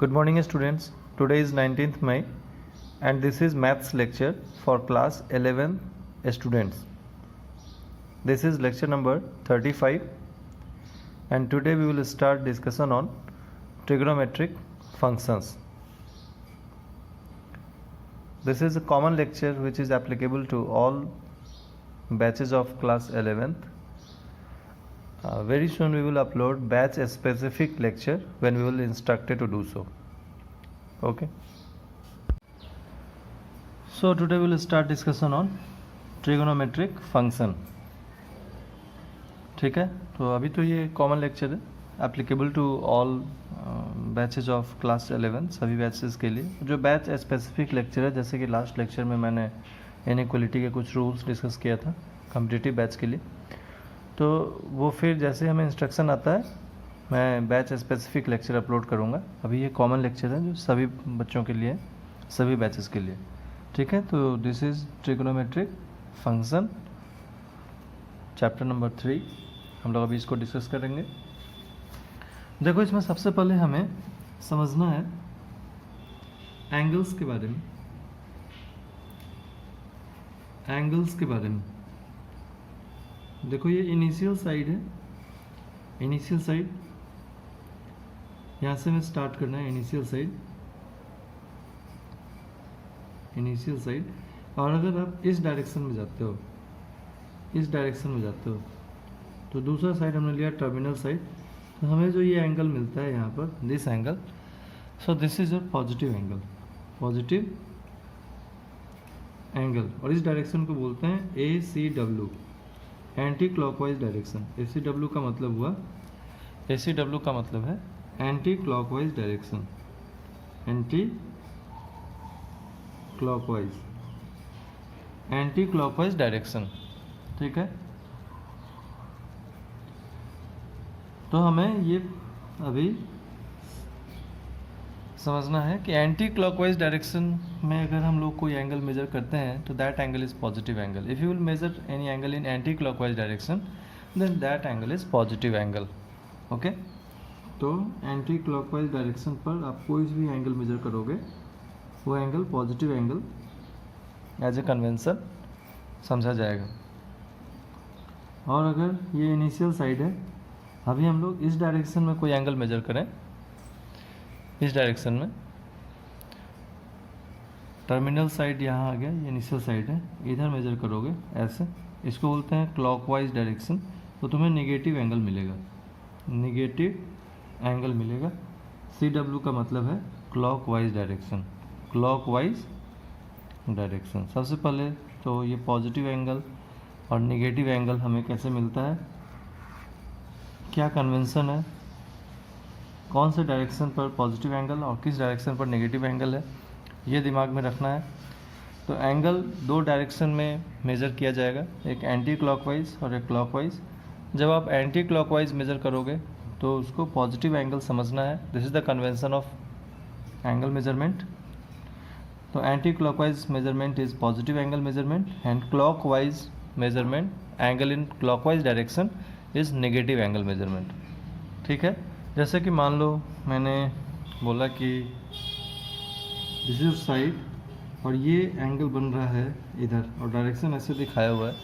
Good morning students. Today is 19th May and this is maths lecture for class 11 students. This is lecture number 35 and today we will start discussion on trigonometric functions. This is a common lecture which is applicable to all batches of class 11th. Very soon we will upload batch specific lecture when we will instructed to do so. Okay. So today we will start discussion on trigonometric function. ठीक है, तो अभी तो ये common lecture है applicable to all batches of class 11 सभी batches के लिए. जो बैच स्पेसिफिक लेक्चर है, जैसे कि लास्ट लेक्चर में मैंने इनइक्वालिटी के कुछ रूल्स डिस्कस किया था कॉम्पिटिटिव बैच के लिए, तो वो फिर जैसे हमें इंस्ट्रक्शन आता है मैं बैच स्पेसिफिक लेक्चर अपलोड करूँगा. अभी ये कॉमन लेक्चर है जो सभी बच्चों के लिए, सभी बैचेस के लिए. ठीक है, तो this is trigonometric function chapter number 3. हम लोग अभी इसको डिस्कस करेंगे. देखो, इसमें सबसे पहले हमें समझना है एंगल्स के बारे में. एंगल्स के बारे में देखो, ये इनिशियल साइड है. इनिशियल साइड यहाँ से मैं स्टार्ट करना है. Initial side, initial side. और अगर आप इस डायरेक्शन में जाते हो, इस डायरेक्शन में जाते हो, तो दूसरा साइड हमने लिया टर्मिनल साइड. तो हमें जो ये एंगल मिलता है यहाँ पर, this angle, so this is your positive angle. Positive angle. और इस डायरेक्शन को बोलते हैं ACW, anti clockwise direction. ACW का मतलब हुआ, ACW का मतलब है anti clockwise direction. Anti clockwise, anti clockwise direction. ठीक है, तो हमें ये अभी समझना है कि एंटी क्लॉकवाइज डायरेक्शन में अगर हम लोग कोई एंगल मेजर करते हैं तो that angle is positive angle. If you will measure any angle in anti clockwise direction then that angle is positive angle. Okay, तो एंटी क्लॉकवाइज डायरेक्शन पर आप कोई भी एंगल मेजर करोगे वो angle positive angle as a convention समझा जाएगा. और अगर ये इनिशियल साइड है, अभी हम लोग इस डायरेक्शन में कोई एंगल मेजर करें, इस डायरेक्शन में, टर्मिनल साइड यहाँ आ गया, ये इनिशियल साइड है, इधर मेजर करोगे ऐसे, इसको बोलते हैं क्लॉकवाइज डायरेक्शन, तो तुम्हें नेगेटिव एंगल मिलेगा. नेगेटिव एंगल मिलेगा. CW का मतलब है क्लॉकवाइज डायरेक्शन. Clockwise direction. सबसे पहले तो ये पॉजिटिव एंगल और नेगेटिव एंगल हमें कैसे मिलता है, क्या कन्वेंशन है, कौन से डायरेक्शन पर पॉजिटिव एंगल और किस डायरेक्शन पर नेगेटिव एंगल है, ये दिमाग में रखना है. तो एंगल दो डायरेक्शन में मेज़र किया जाएगा, एक एंटी क्लॉकवाइज और एक क्लॉकवाइज. जब आप एंटी क्लॉकवाइज मेज़र करोगे तो उसको पॉजिटिव एंगल समझना है. This is the convention of angle measurement. तो anti clockwise measurement is positive angle measurement and clockwise measurement, angle in clockwise direction is negative angle measurement. ठीक है, जैसे कि मान लो मैंने बोला कि दिस इज साइड और ये एंगल बन रहा है इधर और डायरेक्शन ऐसे दिखाया हुआ है,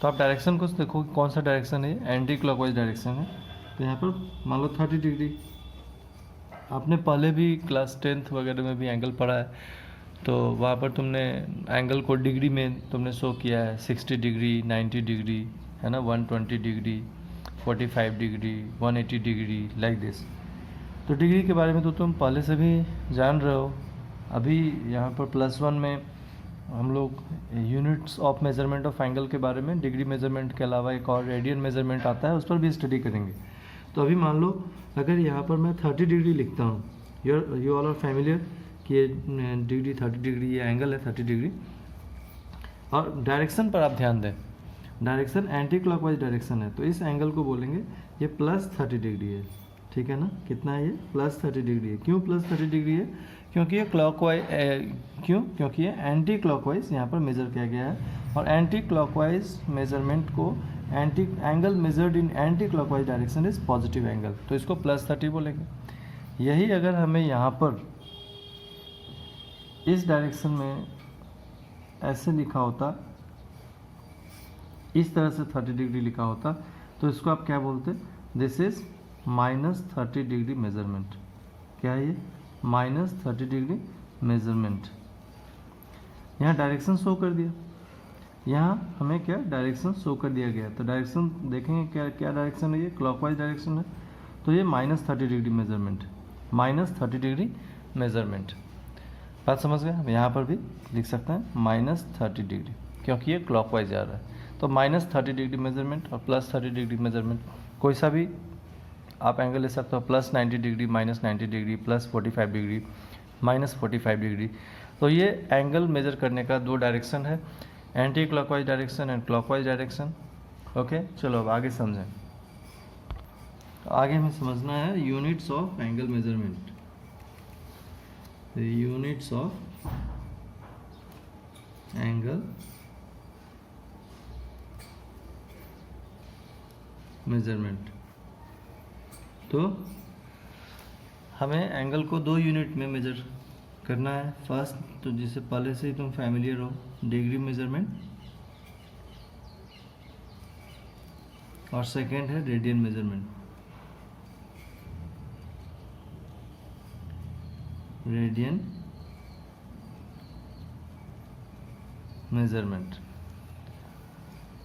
तो आप डायरेक्शन को देखो कौन सा डायरेक्शन है. एंटी क्लॉकवाइज डायरेक्शन है. तो यहाँ पर मान लो 30 डिग्री. आपने पहले भी क्लास 10th वगैरह में भी एंगल पढ़ा है, तो वहाँ पर तुमने एंगल को डिग्री में तुमने शो किया है. 60 डिग्री, 90 डिग्री, है ना, 120 degree, 45 degree, 180 degree, like this. तो डिग्री के बारे में तो तुम पहले से भी जान रहे हो. अभी यहाँ पर +1 में हम लोग units of measurement of angle के बारे में, डिग्री मेजरमेंट के अलावा एक और रेडियन मेजरमेंट आता है, उस पर भी स्टडी करेंगे. तो अभी मान लो अगर यहाँ पर मैं 30 डिग्री लिखता हूँ, यू ऑल आर फैमिलियर कि ये डिग्री 30 डिग्री, ये एंगल है 30 डिग्री. और डायरेक्शन पर आप ध्यान दें, डायरेक्शन एंटी क्लॉकवाइज डायरेक्शन है, तो इस एंगल को बोलेंगे ये +30 डिग्री है. ठीक है ना, कितना है ये, +30 डिग्री है. क्यों +30 डिग्री है, क्योंकि ये क्लॉकवाइज, क्योंकि ये एंटी क्लॉकवाइज यहाँ पर मेजर किया गया है. और एंटी क्लॉकवाइज मेजरमेंट को angle measured in anti clockwise direction is positive angle, तो इसको +30 बोलेंगे. यही अगर हमें यहाँ पर इस डायरेक्शन में ऐसे लिखा होता, इस तरह से 30 डिग्री लिखा होता, तो इसको आप क्या बोलते? This is -30 degree measurement. क्या है ये? -30 डिग्री मेजरमेंट। यहाँ डायरेक्शन शो कर दिया, यहाँ हमें क्या डायरेक्शन शो कर दिया गया। तो डायरेक्शन देखेंगे क्या क्या डायरेक्शन है, ये क्लॉकवाइज डायरेक्शन है, तो ये -30 डिग्री मेजरमेंट, -30 डिग्री मेजरमेंट। बात समझ गए? हम यहाँ पर भी लिख सकते हैं -30 डिग्री, क्योंकि ये क्लॉकवाइज जा रहा है। तो -30 डिग्री मेजरमेंट और +30 डिग्री मेजरमेंट, कोई सा भी आप एंगल ले सकते हो, +90 डिग्री, -90 डिग्री, +45 डिग्री, -45 डिग्री। तो ये एंगल मेजर करने का दो डायरेक्शन है, anti clockwise direction and clockwise direction. Okay, चलो अब आगे समझें। आगे हमें समझना है units of angle measurement. Units of angle measurement. तो हमें एंगल को 2 यूनिट में मेजर करना है। फर्स्ट, तो जिसे पहले से ही तुम फैमिलियर हो, डिग्री मेजरमेंट, और सेकेंड है रेडियन मेजरमेंट। Radian measurement.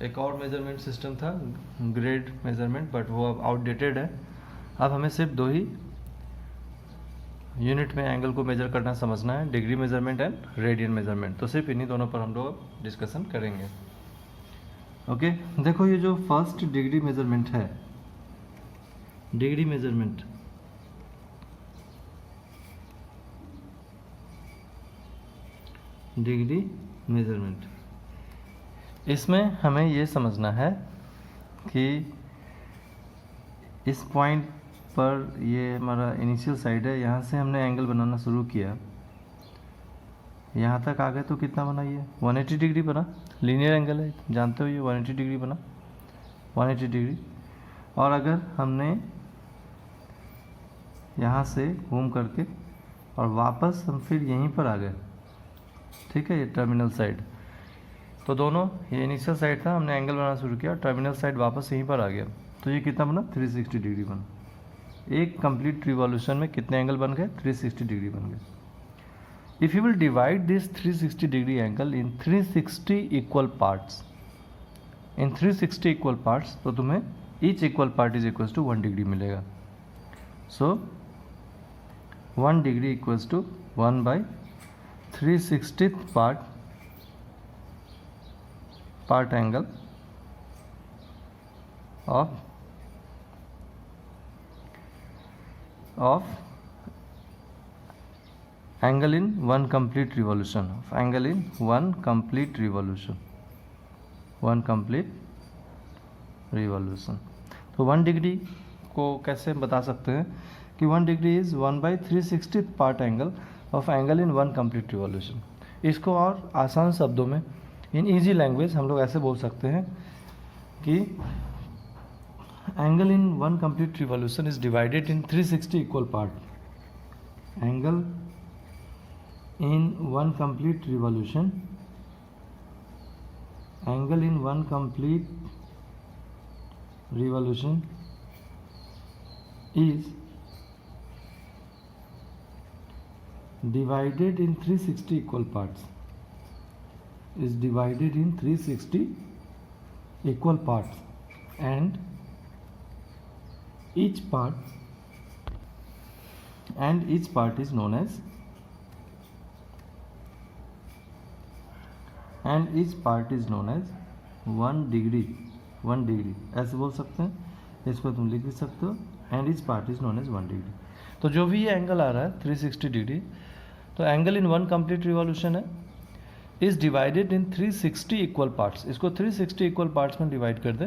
एक और मेजरमेंट सिस्टम था ग्रेड मेजरमेंट, बट वो अब आउटडेटेड है। अब हमें सिर्फ 2 ही यूनिट में एंगल को मेजर करना समझना है, degree measurement and radian measurement. तो सिर्फ इन्हीं दोनों पर हम लोग डिस्कशन करेंगे। ओके, देखो ये जो फर्स्ट डिग्री मेजरमेंट है, डिग्री मेजरमेंट, डिग्री मेजरमेंट, इसमें हमें ये समझना है कि इस पॉइंट पर ये हमारा इनिशियल साइड है, यहाँ से हमने एंगल बनाना शुरू किया, यहाँ तक आ गए तो कितना बना ये? 180 डिग्री बना। लीनियर एंगल है, जानते हो, ये 180 डिग्री बना, 180 डिग्री। और अगर हमने यहाँ से घूम करके और वापस हम फिर यहीं पर आ गए, ठीक है, ये टर्मिनल साइड, तो दोनों, ये इनिशियल साइड था, हमने एंगल बनाना शुरू किया, टर्मिनल साइड वापस यहीं पर आ गया, तो ये कितना बना? 360 डिग्री बना। एक कंप्लीट रिवॉल्यूशन में कितने एंगल बन गए? 360 डिग्री बन गए। If you will divide this 360 degree angle in 360 equal parts, in 360 equal parts, तो तुम्हें each equal part is equals to 1 degree मिलेगा। So 1 degree equals to 1/360th part angle of angle in one complete revolution, of angle in one complete revolution, one complete revolution। तो 1 degree को कैसे बता सकते हैं कि 1 degree is 1/360th part angle of angle in one complete revolution. इसको और आसान शब्दों में, इन इजी लैंग्वेज, हम लोग ऐसे बोल सकते हैं कि angle in one complete revolution is divided in 360 equal part. Angle in one complete revolution, angle in one complete revolution is divided in 360 equal parts, is divided in 360 equal parts, and each part is known as, and each part is known as 1 degree, 1 degree ऐसे बोल सकते हैं, इसको तुम लिख भी सकते हो, and each part is known as 1 degree. तो जो भी ये एंगल आ रहा है 360 डिग्री, तो angle in one complete revolution है, is divided in 360 equal parts. इसको 360 इक्वल पार्ट्स में डिवाइड कर दे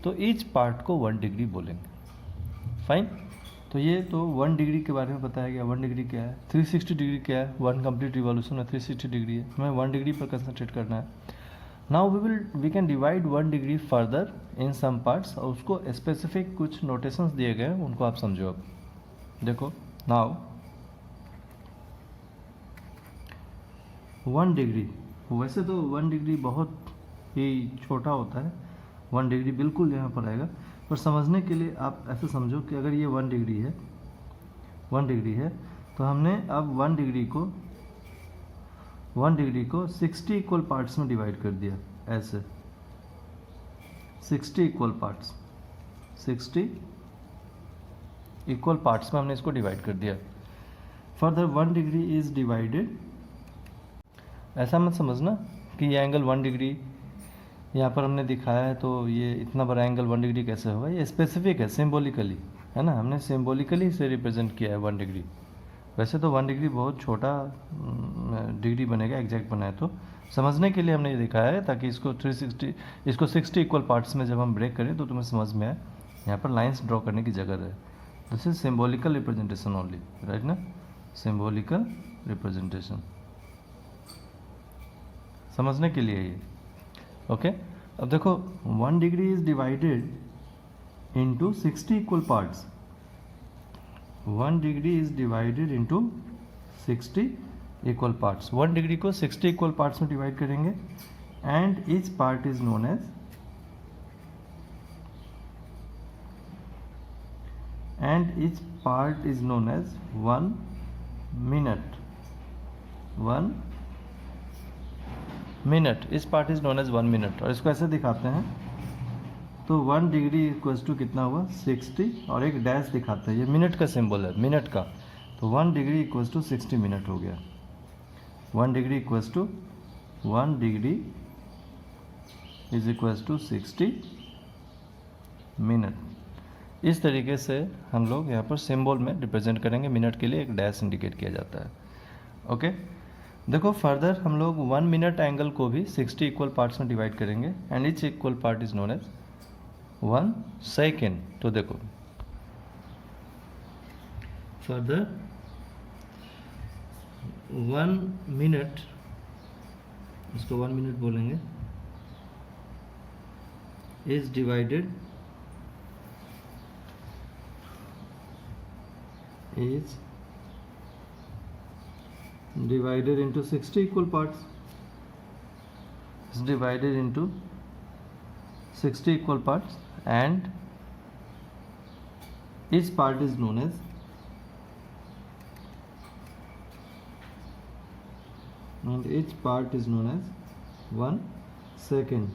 तो ईच पार्ट को 1 डिग्री बोलेंगे। फाइन, तो ये तो 1 डिग्री के बारे में बताया गया। 1 डिग्री क्या है, 360 डिग्री क्या है, वन कंप्लीट रिवॉल्यूशन में 360 डिग्री है, हमें 1 डिग्री पर कंसंट्रेट करना है। Now we can divide 1 degree further in some parts, और उसको स्पेसिफिक कुछ नोटेशंस दिए गए हैं, उनको आप समझो। अब देखो नाउ 1 डिग्री, वैसे तो 1 डिग्री बहुत ही छोटा होता है, 1 डिग्री बिल्कुल यहाँ पर आएगा, पर समझने के लिए आप ऐसे समझो कि अगर ये 1 डिग्री है, 1 डिग्री है, तो हमने अब 1 डिग्री को 60 इक्वल पार्ट्स में डिवाइड कर दिया, ऐसे 60 इक्वल पार्ट्स, 60 इक्वल पार्ट्स में हमने इसको डिवाइड कर दिया। फर्दर 1 डिग्री इज डिवाइडेड, ऐसा मत समझना कि ये एंगल 1 डिग्री यहाँ पर हमने दिखाया है तो ये इतना बड़ा एंगल 1 डिग्री कैसे होगा, ये स्पेसिफिक है, सिम्बोलिकली है ना, हमने सिम्बोलिकली इसे रिप्रेजेंट किया है 1 डिग्री। वैसे तो 1 डिग्री बहुत छोटा डिग्री बनेगा, एग्जैक्ट बनाए तो समझने के लिए हमने ये दिखाया है, ताकि इसको 60 इक्वल पार्ट्स में जब हम ब्रेक करें तो तुम्हें समझ में आए। यहाँ पर लाइंस ड्रॉ करने की जगह है, this is symbolical representation only, right ना, सिम्बोलिकल रिप्रेजेंटेशन समझने के लिए ये, ओके। अब देखो 1 degree is divided into 60 equal parts, 1 degree is divided into 60 equal parts, 1 degree को 60 इक्वल पार्ट्स में डिवाइड करेंगे, and each part is known as, and each part is known as 1 minute, 1 minute, इस part is known as 1 minute. और इसको ऐसे दिखाते हैं तो 1 डिग्री इक्वल्स टू कितना हुआ 60, और एक डैश दिखाते हैं, ये मिनट का सिंबल है, मिनट का, तो 1 डिग्री इक्वल्स टू 60 मिनट हो गया, 1 degree equals to 1 degree is equals to 60 minute. इस तरीके से हम लोग यहाँ पर सिंबल में रिप्रेजेंट करेंगे, मिनट के लिए एक डैश इंडिकेट किया जाता है, ओके। देखो फर्दर हम लोग 1 मिनट एंगल को भी 60 इक्वल पार्ट्स में डिवाइड करेंगे, and each equal part is known as 1 second. तो देखो फर्दर 1 मिनट, इसको 1 मिनट बोलेंगे, is divided, is divided into 60 equal parts, is divided into 60 equal parts, and each part is known as, and each part is known as 1 second,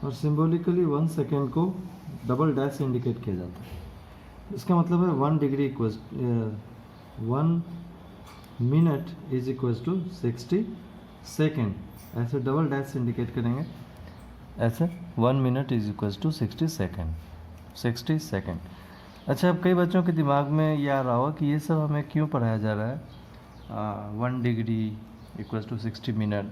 और symbolically 1 second को double dash indicate किया जाता है। इसका मतलब है 1 degree equals 1 minute is equals to 60 second, ऐसे double dash indicate करेंगे, ऐसे 1 minute is equals to 60 second, 60 second. अच्छा, अब कई बच्चों के दिमाग में ये आ रहा होगा कि ये सब हमें क्यों पढ़ाया जा रहा है, 1 डिग्री इक्वल्स टू 60 मिनट,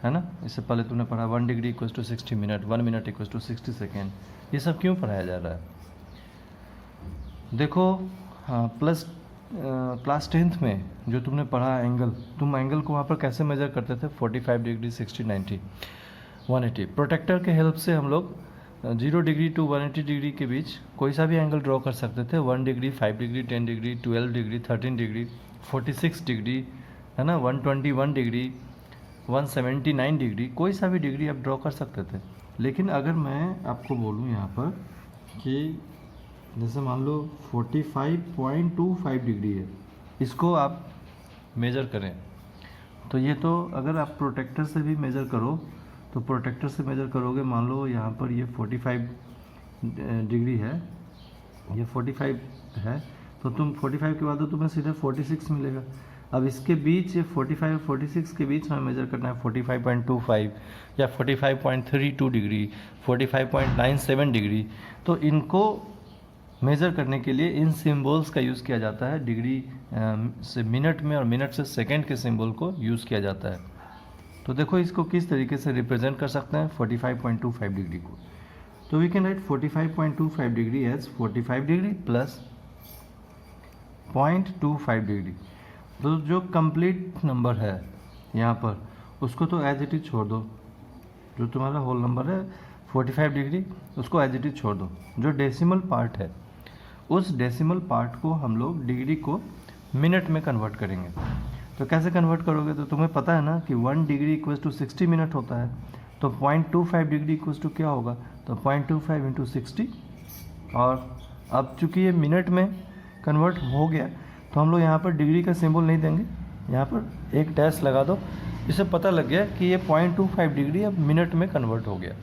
है ना, इससे पहले तूने पढ़ा 1 degree equals to 60 minute, 1 minute equals to 60 second, ये सब क्यों पढ़ाया जा रहा है? देखो प्लस क्लास 10th में जो तुमने पढ़ा एंगल, तुम एंगल को वहाँ पर कैसे मेजर करते थे, 45 डिग्री, 60, 90, 180। प्रोटेक्टर के हेल्प से हम लोग 0 डिग्री टू 180 डिग्री के बीच कोई सा भी एंगल ड्रॉ कर सकते थे, 1 degree, 5 degree, 10 degree, 12 degree, 13 degree, 46 degree, है ना, 121 डिग्री, 179 डिग्री, कोई सा भी डिग्री आप ड्रॉ कर सकते थे। लेकिन अगर मैं आपको बोलूँ यहाँ पर कि जैसे मान लो 45.25 डिग्री है, इसको आप मेज़र करें, तो ये तो अगर आप प्रोटेक्टर से भी मेज़र करो तो प्रोटेक्टर से मेज़र करोगे, मान लो यहाँ पर ये 45 डिग्री है, ये 45 है, तो तुम 45 के बाद तो तुम्हें सीधे 46 मिलेगा। अब इसके बीच ये 45 और 46 के बीच हमें मेज़र करना है 45.25 या 45.32 डिग्री, 45.97 डिग्री। तो इनको मेज़र करने के लिए इन सिंबल्स का यूज़ किया जाता है, डिग्री से मिनट में और मिनट से सेकंड के सिंबल को यूज़ किया जाता है। तो देखो इसको किस तरीके से रिप्रेजेंट कर सकते हैं 45.25 डिग्री को, तो we can write 45.25 degree as 45 degree plus 0.25 degree. तो जो कंप्लीट नंबर है यहाँ पर उसको तो एज इट इज छोड़ दो, जो तुम्हारा होल नंबर है 45 डिग्री उसको एज इट इज छोड़ दो, जो डेसिमल पार्ट है उस डेसिमल पार्ट को हम लोग डिग्री को मिनट में कन्वर्ट करेंगे। तो कैसे कन्वर्ट करोगे, तो तुम्हें पता है ना कि 1 डिग्री इक्वल्स टू 60 मिनट होता है, तो 0.25 डिग्री इक्वल्स टू क्या होगा, तो 0.25 इंटू 60। और अब चूंकि ये मिनट में कन्वर्ट हो गया तो हम लोग यहाँ पर डिग्री का सिंबल नहीं देंगे, यहाँ पर एक डैश लगा दो, इससे पता लग गया कि ये 0.25 डिग्री अब मिनट में कन्वर्ट हो गया।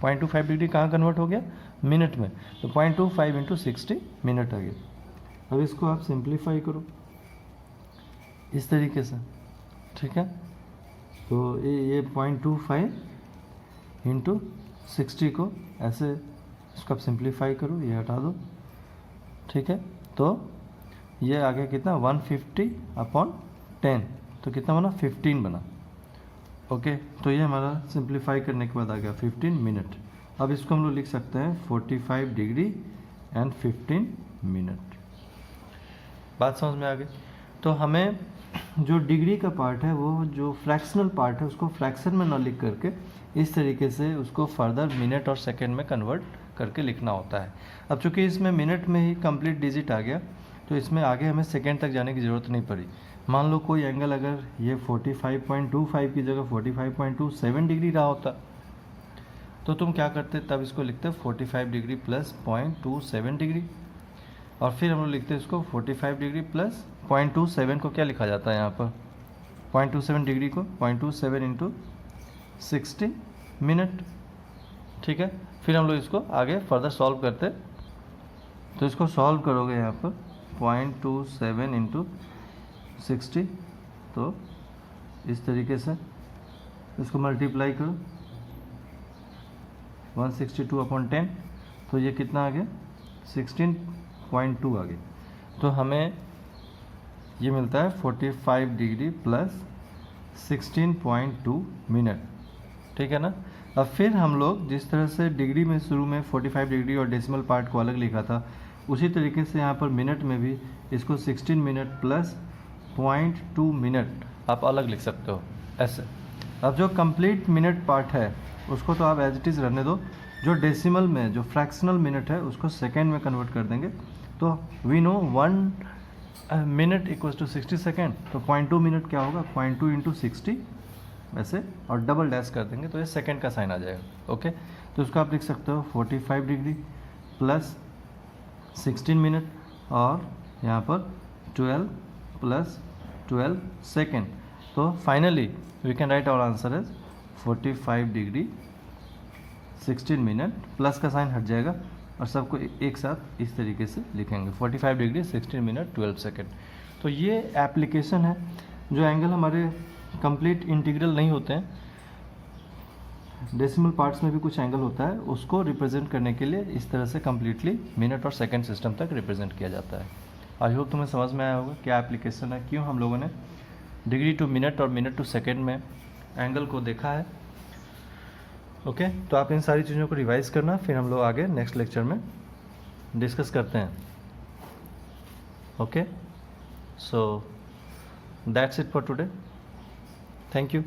0.25 डिग्री कहाँ कन्वर्ट हो गया, मिनट में, तो 0.25 इंटू 60 मिनट आ गया। अब इसको आप सिंप्लीफाई करो इस तरीके से, ठीक है। तो ये 0.25 इंटू 60 को ऐसे इसको आप सिंप्लीफाई करो, ये हटा दो, ठीक है। तो ये आ गया कितना, 150/10, तो कितना बना, 15 बना। ओके, तो ये हमारा सिंप्लीफाई करने के बाद आ गया 15 मिनट। अब इसको हम लोग लिख सकते हैं 45 डिग्री एंड 15 मिनट। बात समझ में आ गई। तो हमें जो डिग्री का पार्ट है वो जो फ्रैक्शनल पार्ट है उसको फ्रैक्शन में ना लिख करके इस तरीके से उसको फर्दर मिनट और सेकेंड में कन्वर्ट करके लिखना होता है। अब चूंकि इसमें मिनट में ही कंप्लीट डिजिट आ गया तो इसमें आगे हमें सेकेंड तक जाने की ज़रूरत नहीं पड़ी। मान लो कोई एंगल अगर ये 45.25 की जगह 45.27 डिग्री रहा होता तो तुम क्या करते, तब इसको लिखते 45 डिग्री प्लस 0.27 डिग्री, और फिर हम लोग लिखते हैं इसको 45 डिग्री प्लस 0.27 को क्या लिखा जाता है यहाँ पर, 0.27 डिग्री को 0.27 इंटू 60 मिनट, ठीक है। फिर हम लोग इसको आगे फर्दर सॉल्व करते, तो इसको सॉल्व करोगे यहाँ पर 0.27 इंटू 60, तो इस तरीके से इसको मल्टीप्लाई करो 162/10, तो ये कितना आ गया 16.2 आ गया। तो हमें ये मिलता है 45 डिग्री प्लस 16.2 मिनट, ठीक है ना। अब फिर हम लोग जिस तरह से डिग्री में शुरू में 45 डिग्री और डेसिमल पार्ट को अलग लिखा था उसी तरीके से यहाँ पर मिनट में भी इसको 16 मिनट प्लस 0.2 मिनट आप अलग लिख सकते हो ऐसे। अब जो कंप्लीट मिनट पार्ट है उसको तो आप एज इट इज़ रहने दो, जो डेसिमल में जो फ्रैक्शनल मिनट है उसको सेकेंड में कन्वर्ट कर देंगे। तो we know 1 minute equals to 60 second, तो 0.2 मिनट क्या होगा, 0.2 इंटू 60 वैसे, और डबल डैश कर देंगे तो ये सेकेंड का साइन आ जाएगा। ओके, तो उसको आप लिख सकते हो 45 डिग्री प्लस 16 मिनट और यहाँ पर 12 प्लस 12 सेकेंड। तो finally we can write our answer as 45 degree 16 minute, plus का साइन हट जाएगा और सबको एक साथ इस तरीके से लिखेंगे 45 डिग्री 16 मिनट 12 सेकेंड। तो ये एप्लीकेशन है, जो एंगल हमारे कंप्लीट इंटीग्रल नहीं होते हैं, डेसिमल पार्ट्स में भी कुछ एंगल होता है, उसको रिप्रेजेंट करने के लिए इस तरह से कम्प्लीटली मिनट और सेकंड सिस्टम तक रिप्रेजेंट किया जाता है। आई होप तुम्हें समझ में आया होगा क्या एप्लीकेशन है, क्यों हम लोगों ने डिग्री टू मिनट और मिनट टू सेकंड में एंगल को देखा है। ओके, तो आप इन सारी चीज़ों को रिवाइज करना, फिर हम लोग आगे नेक्स्ट लेक्चर में डिस्कस करते हैं। Okay, so that's it for today, thank you.